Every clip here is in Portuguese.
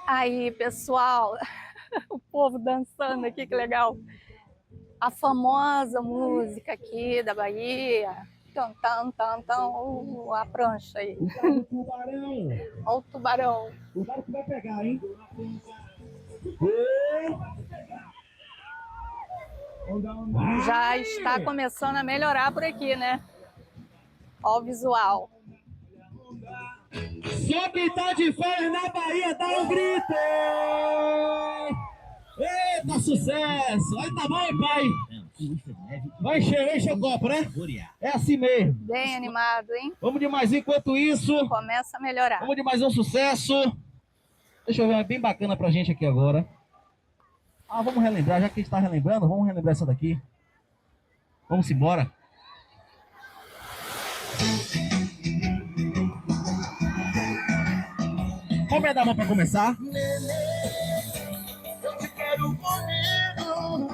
Aí, pessoal, o povo dançando aqui, que legal. A famosa música aqui da Bahia. Tan, tan, tan, tan, a prancha aí. O tubarão. Olha o tubarão. Cuidado que vai pegar, hein? Já está começando a melhorar por aqui, né? Olha o visual. Só quem tá de férias na Bahia dá um grito! Eita, sucesso! Aí tá bom, pai? Vai encher o copo, né? É assim mesmo. Bem animado, hein? Vamos de mais enquanto isso. Começa a melhorar. Vamos de mais um sucesso. Deixa eu ver, é bem bacana pra gente aqui agora. Vamos relembrar, já que a gente tá relembrando, vamos relembrar essa daqui. Vamos embora. Como é da mão pra começar? Eu te quero comigo.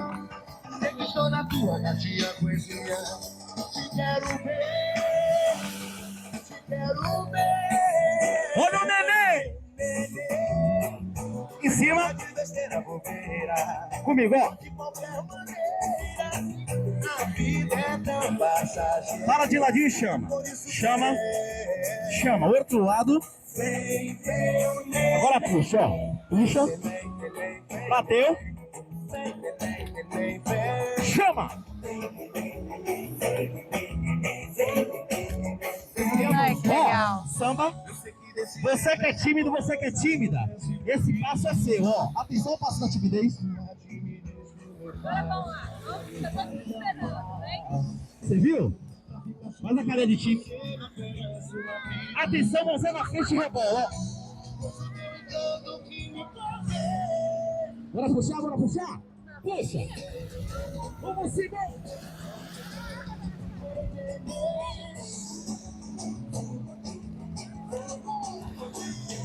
Sei que estou na tua casinha, coisinha. Te quero ver. Te quero ver. Olha o neném! Em cima. Comigo, ó. Para de ladinho e chama. Chama. Chama. O outro lado. Agora puxa, ó. Puxa. Bateu. Chama. Ai, que legal. Samba. Você que é tímido, você que é tímida. Esse passo é seu, ó. Atenção ao passo da timidez. Você viu? Faz a cara de time. Atenção, você na frente e rebola, ó. Bora puxar, bora puxar? Puxa! Vamos embora!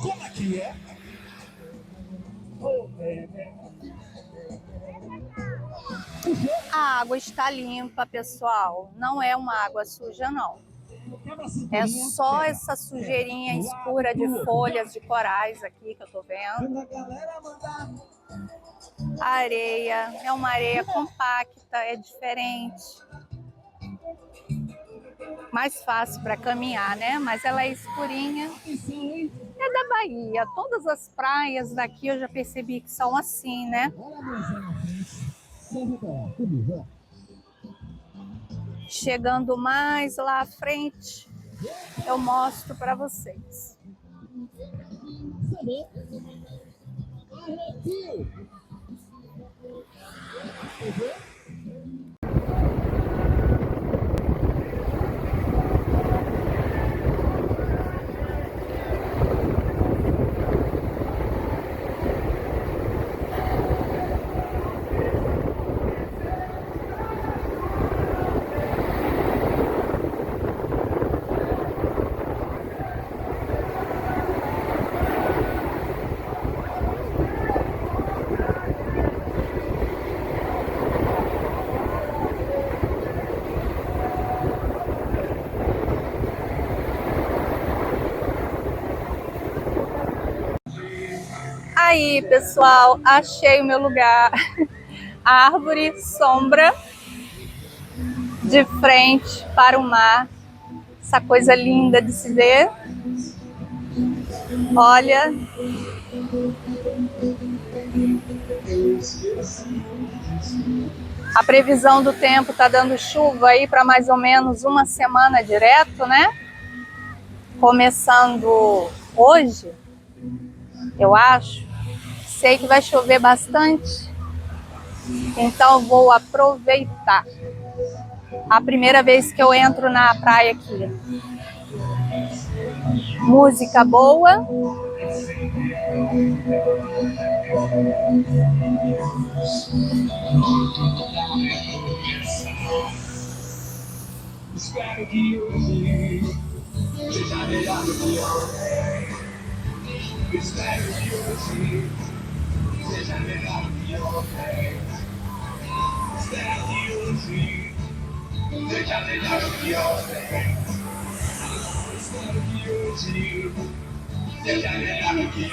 Como aqui é? A água está limpa, pessoal. Não é uma água suja, não. É só essa sujeirinha escura de folhas de corais aqui que eu tô vendo. A areia é uma areia compacta, é diferente. Mais fácil para caminhar, né? Mas ela é escurinha. É da Bahia. Todas as praias daqui eu já percebi que são assim, né? Chegando mais lá à frente, eu mostro para vocês. Aí, pessoal, achei o meu lugar. Árvore, sombra, de frente para o mar. Essa coisa linda de se ver. Olha. A previsão do tempo tá dando chuva aí para mais ou menos uma semana direto, né? Começando hoje, eu acho. Sei que vai chover bastante, então vou aproveitar. A primeira vez que eu entro na praia aqui. Música boa. Espero que hoje seja melhor do que ontem. Espero que hoje seja melhor do que ontem. Espero que hoje seja melhor do que ontem. Espero que hoje Você já ligado que